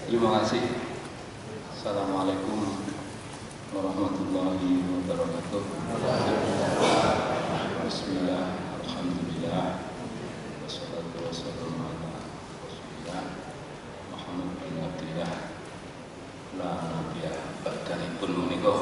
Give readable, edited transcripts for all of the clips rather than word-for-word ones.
Terima kasih. Assalamualaikum warahmatullahi wabarakatuh. Bismillah, alhamdulillah, wassalatu wassalamu ala rasulillah Muhammad bin Abdillah la nabiyya ba'dahipun menika.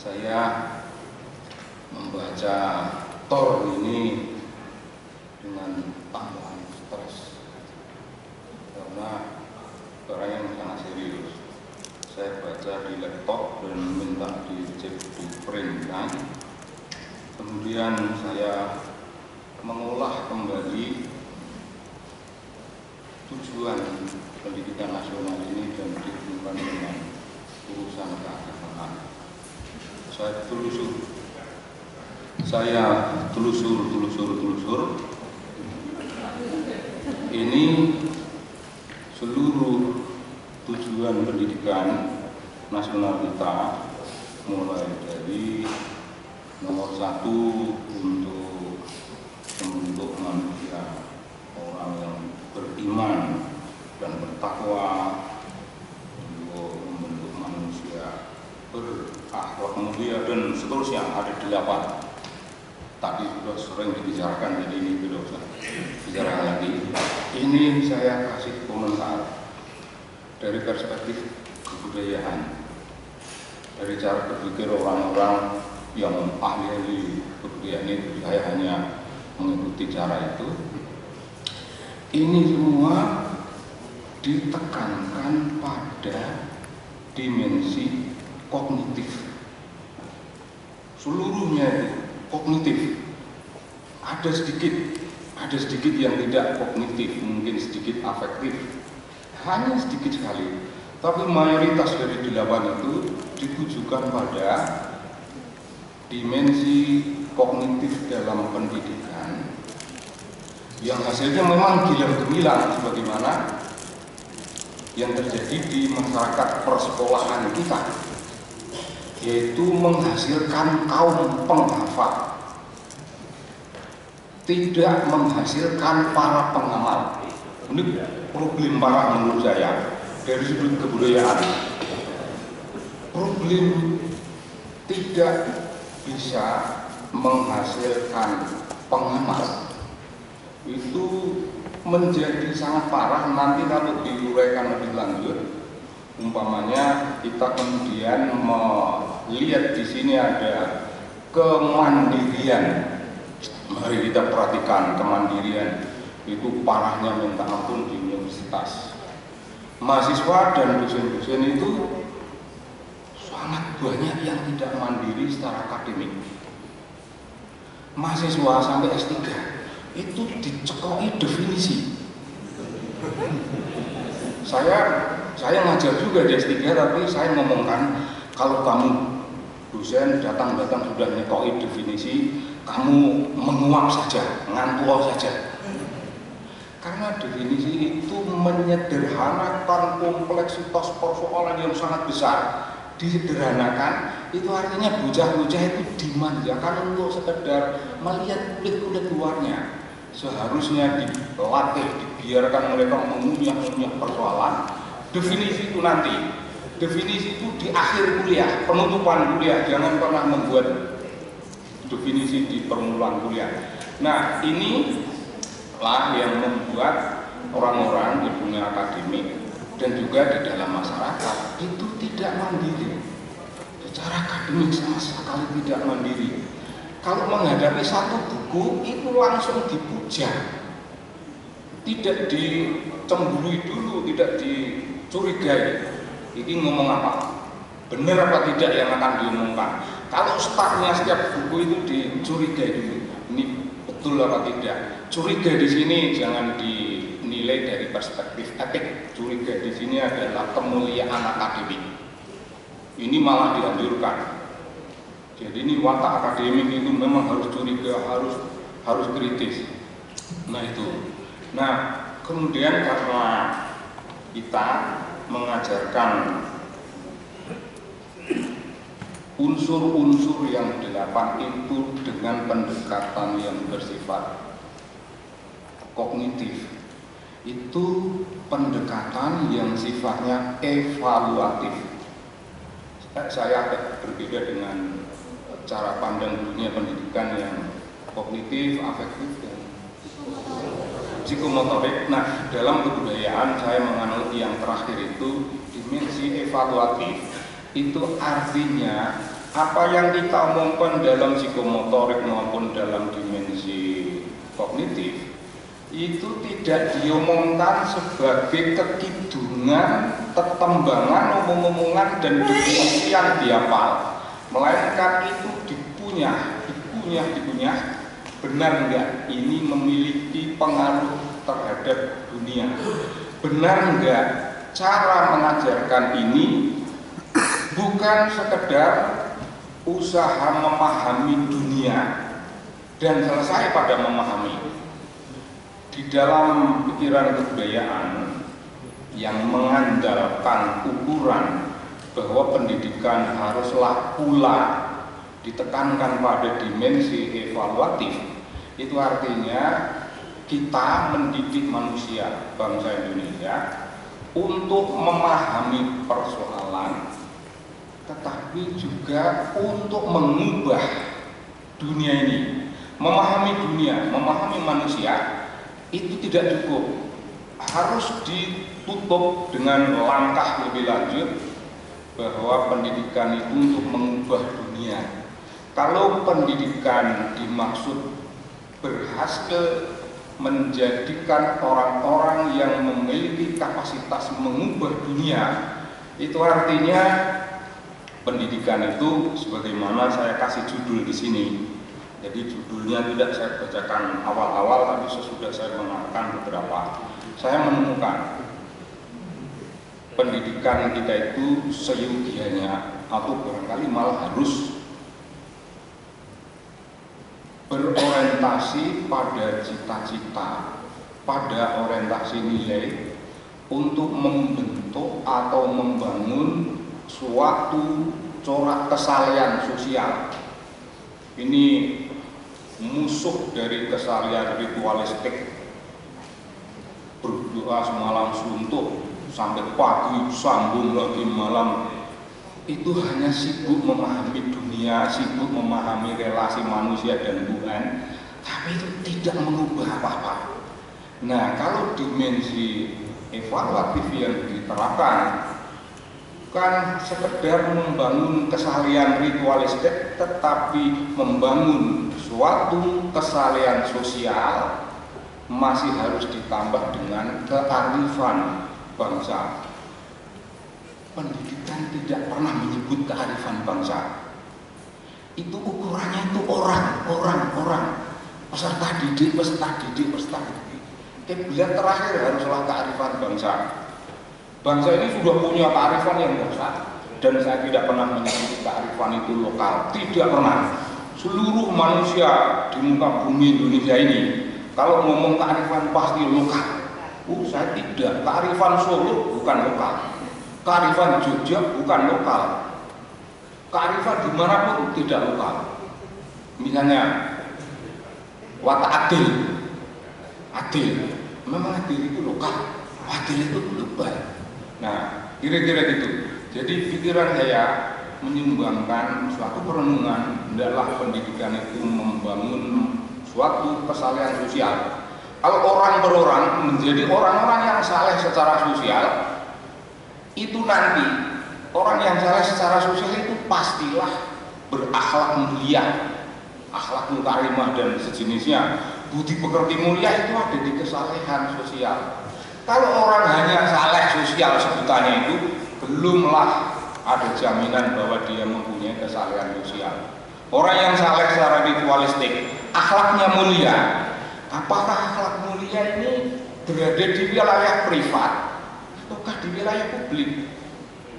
Saya membaca Thor ini dengan tambahan stres karena barang yang sangat serius. Saya baca di laptop dan minta dicek di print kan. Kemudian saya mengolah kembali tujuan pendidikan nasional ini dan dihubungkan dengan urusan keagamaan. Saya telusur. Ini seluruh tujuan pendidikan nasional kita, mulai dari nomor 1 untuk membentuk manusia orang yang beriman dan bertakwa, untuk membentuk manusia berakhlak mulia dan seterusnya, ada 8. Tadi sudah sering dibicarakan, jadi ini tidak usah bicarakan lagi. Ini saya kasih komentar dari perspektif kebudayaan, dari cara berpikir orang-orang yang ahli kebudayaan itu. Saya hanya mengikuti cara itu. Ini semua ditekankan pada dimensi kognitif. Seluruhnya itu kognitif. Ada sedikit yang tidak kognitif, mungkin sedikit afektif, hanya sedikit sekali. Tapi mayoritas dari 8 itu ditujukan pada dimensi kognitif dalam pendidikan, yang hasilnya memang gila-gemilang sebagaimana yang terjadi di masyarakat persekolahan kita, yaitu menghasilkan kaum penghafal, tidak menghasilkan para pengamal. Ini problem parah menurut saya dari sudut kebudayaan. Problem tidak bisa menghasilkan pengamal itu menjadi sangat parah nanti kalau diuraikan lebih lanjut. Umpamanya kita kemudian melihat di sini ada kemandirian. Mari kita perhatikan kemandirian itu parahnya minta ampun di universitas. Mahasiswa dan dosen-dosen itu sangat banyak yang tidak mandiri secara akademik. Mahasiswa sampai S3 itu dicekoki definisi. Saya ngajar juga di S3, tapi saya ngomongkan kalau kamu dosen datang-datang sudah nyekoki definisi, kamu menguap saja, ngantuk saja. Karena definisi itu menyederhanakan kompleksitas persoalan yang sangat besar. Disederhanakan, itu artinya bocah-bocah itu dimanjakan untuk sekedar melihat kulit-kulit luarnya. Seharusnya dilatih, dibiarkan mereka mengunyah-unyah persoalan. Definisi itu nanti, definisi itu di akhir kuliah, penutupan kuliah, jangan pernah membuat definisi di permulaan kuliah. Nah, inilah yang membuat orang-orang di dunia akademik dan juga di dalam masyarakat itu tidak mandiri. Secara akademik sama sekali tidak mandiri. Kalau menghadapi satu buku itu langsung dipuja, tidak dicemburui dulu, tidak dicurigai. Ini ngomong apa? Benar apa tidak yang akan diomongkan? Kalau startnya setiap buku itu dicurigai dulu, ini betul apa tidak? Curiga di sini jangan dinilai dari perspektif etik. Curiga di sini adalah kemuliaan akademik. Ini malah dianjurkan. Jadi ini watak akademik itu memang harus curiga, harus kritis. Nah itu. Nah kemudian karena kita mengajarkan unsur-unsur yang 8 itu dengan pendekatan yang bersifat kognitif itu pendekatan yang sifatnya evaluatif. Saya agak berbeda dengan cara pandang dunia pendidikan yang kognitif, afektif, dan psikomotorik. Nah, dalam kebudayaan saya menganut yang terakhir itu dimensi evaluatif. Itu artinya apa yang kita omongkan dalam psikomotorik maupun dalam dimensi kognitif itu tidak diomongkan sebagai kekidungan, tetembangan, omong-omongan dan definisi yang dihafal, melainkan itu dikunyah, benar enggak ini memiliki pengaruh terhadap dunia, benar enggak cara mengajarkan ini bukan sekedar usaha memahami dunia dan selesai pada memahami. Di dalam pikiran kebudayaan yang mengandalkan ukuran bahwa pendidikan haruslah pula ditekankan pada dimensi evaluatif, itu artinya kita mendidik manusia bangsa Indonesia untuk memahami persoalan, tetapi juga untuk mengubah dunia ini. Memahami dunia, memahami manusia itu tidak cukup, harus ditutup dengan langkah lebih lanjut bahwa pendidikan itu untuk mengubah dunia. Kalau pendidikan dimaksud berhasil menjadikan orang-orang yang memiliki kapasitas mengubah dunia, itu artinya pendidikan itu sebagaimana saya kasih judul di sini. Jadi judulnya tidak saya bacakan awal-awal, tapi sesudah saya mengarahkan beberapa, saya menemukan pendidikan kita itu seyogianya atau barangkali malah harus berorientasi pada cita-cita, pada orientasi nilai untuk membentuk atau membangun suatu corak kesalahan sosial. Ini musuh dari kesalahan ritualistik, berdoa semalam suntuk sampai pagi sambung lagi malam, itu hanya sibuk memahami dunia, sibuk memahami relasi manusia dan Tuhan, tapi itu tidak mengubah apa-apa. Nah, kalau dimensi evaluatif yang diterapkan bukan sekedar membangun kesalahan ritualistik, tetapi membangun suatu kesalahan sosial, masih harus ditambah dengan kearifan bangsa. Pendidikan tidak pernah menyebut kearifan bangsa. Itu ukurannya itu orang. Peserta didik. Kiblat terakhir haruslah kearifan bangsa. Bangsa ini sudah punya kearifan yang besar, dan saya tidak pernah menyebut kearifan itu lokal. Tidak pernah. Seluruh manusia di muka bumi Indonesia ini kalau ngomong kearifan pasti lokal. Saya tidak. Kearifan Solo bukan lokal. Kearifan Jogja bukan lokal. Kearifan dimanapun tidak lokal. Misalnya watak adil, memang adil itu lokal. Adil itu global. Nah, kira-kira gitu. Jadi pikiran saya menyumbangkan suatu perenungan adalah pendidikan itu membangun suatu kesalahan sosial. Kalau orang per orang menjadi orang-orang yang saleh secara sosial, itu nanti orang yang saleh secara sosial itu pastilah berakhlak mulia, akhlak karimah dan sejenisnya. Budi pekerti mulia itu ada di kesalehan sosial. Kalau orang hanya saleh sosial sebutannya itu, belumlah ada jaminan bahwa dia mempunyai kesalehan sosial. Orang yang saleh secara ritualistik, akhlaknya mulia. Apakah akhlak mulia ini berada di wilayah privat ataukah di wilayah publik?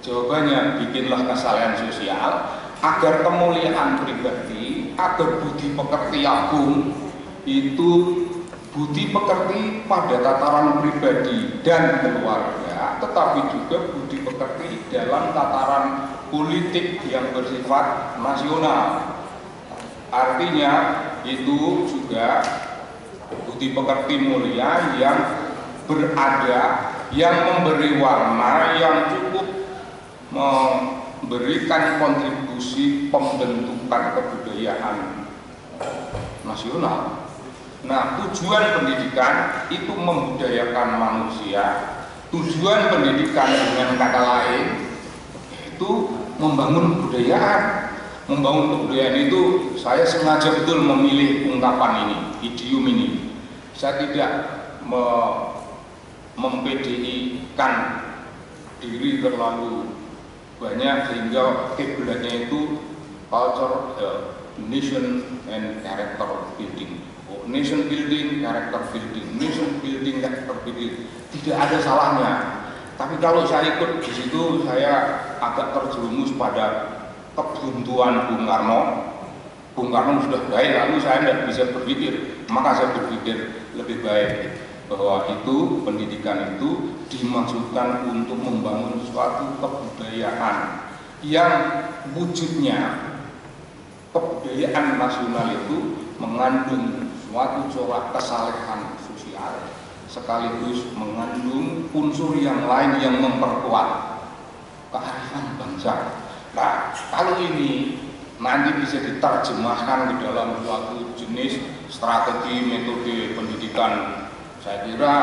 Jawabannya, bikinlah kesalehan sosial agar kemuliaan pribadi, agar budi pekerti agung itu budi pekerti pada tataran pribadi dan keluarga, tetapi juga budi pekerti dalam tataran politik yang bersifat nasional. Artinya itu juga budi pekerti mulia yang berada, yang memberi warna, yang cukup memberikan kontribusi pembentukan kebudayaan nasional. Nah, tujuan pendidikan itu membudayakan manusia. Tujuan pendidikan dengan kata lain itu membangun kebudayaan. Membangun kebudayaan itu saya sengaja betul memilih ungkapan ini, idiom ini. Saya tidak mempdi-kan diri terlalu banyak sehingga kiblatnya itu culture, nation and character building. Nation building, character building, nation building, character building. Tidak ada salahnya. Tapi kalau saya ikut di situ, saya agak terjerumus pada kebuntuan Bung Karno. Bung Karno sudah baik, lalu saya tidak bisa berpikir. Maka saya berpikir lebih baik bahwa itu pendidikan itu dimaksudkan untuk membangun suatu kebudayaan yang wujudnya kebudayaan nasional itu mengandung suatu corak kesalehan sosial sekaligus mengandung unsur yang lain yang memperkuat kearifan bangsa. Nah, kalau ini nanti bisa diterjemahkan ke dalam suatu jenis strategi metode pendidikan, saya kira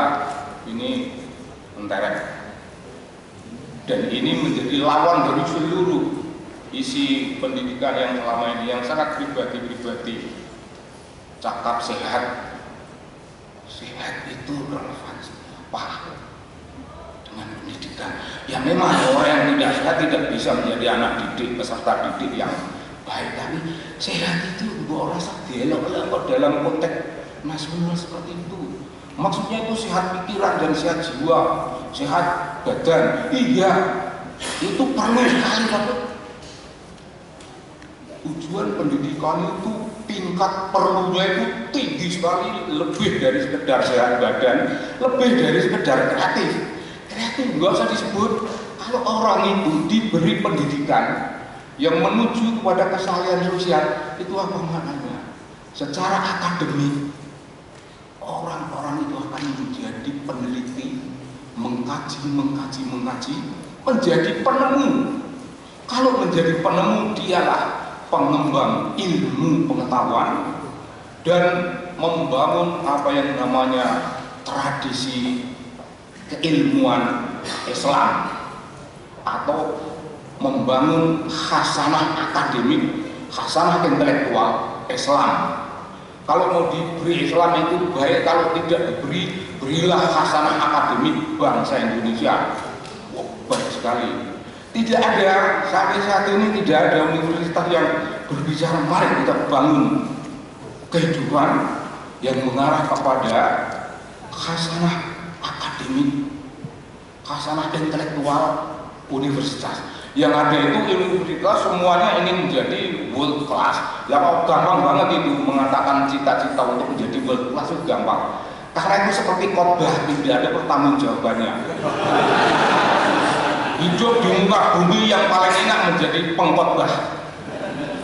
ini mentereng. Dan ini menjadi lawan dari seluruh isi pendidikan yang selama ini yang sangat pribadi-pribadi. Cakap sehat, sehat itu relevansinya apa dengan pendidikan? Ya memang orang yang tidak sehat tidak bisa menjadi anak didik, peserta didik yang baik. Tapi sehat itu bukan rasa dialog dalam konteks nasional seperti itu. Maksudnya itu sehat pikiran dan sehat jiwa, sehat badan. Iya, itu perlu sekali. Tapi tujuan pendidikan itu tingkat perlunya itu tinggi sekali, lebih dari sekedar sehat badan, lebih dari sekedar kreatif. Kreatif nggak usah disebut. Kalau orang itu diberi pendidikan yang menuju kepada kesalahan sosial, itu apa maknanya? Secara akademik, orang-orang itu akan menjadi peneliti, mengkaji, menjadi penemu. Kalau menjadi penemu, dialah pengembang ilmu pengetahuan dan membangun apa yang namanya tradisi keilmuan Islam atau membangun khasanah akademik, khasanah intelektual Islam. Kalau mau diberi Islam itu baik, kalau tidak diberi, berilah khasanah akademik bangsa Indonesia. Wah, baik sekali. Tidak ada, saat ini tidak ada universitas yang berbicara mari kita bangun kehidupan yang mengarah kepada khasanah akademik, khasanah intelektual universitas. Yang ada itu universitas semuanya ingin menjadi world class. Ya kok gampang banget itu mengatakan cita-cita untuk menjadi world class itu gampang. Karena itu seperti khotbah, tidak ada pertanggungjawabannya. Hidup di muka bumi yang paling enak menjadi pengkhotbah.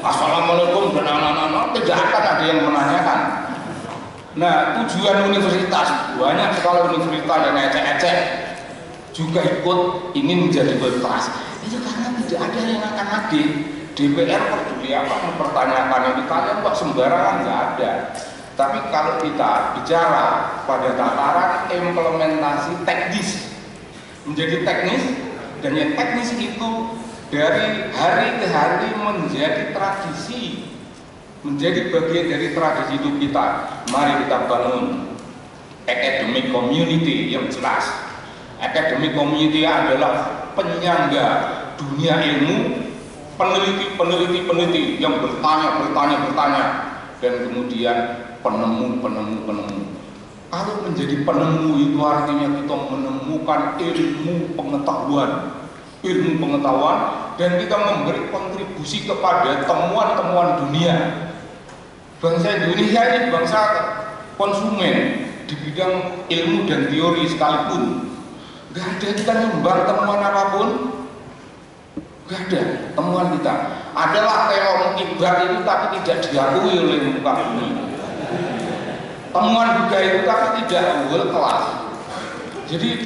Assalamualaikum dan anak-anak, tidak akan ada yang menanyakan. Nah, tujuan universitas, banyak sekali universitas yang ecek-ecek juga ikut ingin menjadi world class. Itu karena tidak ada yang akan hadir. DPR peduli apa mempertanyakan ini, kalian kok sembarangan, nggak ada. Tapi kalau kita bicara pada tataran implementasi teknis, menjadi teknis, dan yang teknis itu dari hari ke hari menjadi tradisi, menjadi bagian dari tradisi hidup kita. Mari kita bangun academic community yang jelas. Academic community adalah penyangga dunia ilmu, peneliti yang bertanya, dan kemudian penemu. Kalau menjadi penemu itu artinya kita menemukan ilmu pengetahuan dan kita memberi kontribusi kepada temuan-temuan dunia. Bangsa Indonesia ini bangsa konsumen di bidang ilmu dan teori sekalipun. Gak ada kita nyumbang temuan apapun, gak ada temuan kita. Adalah teori kibat itu tapi tidak diakui oleh muka bumi. temuan juga itu tapi tidak whole class. Jadi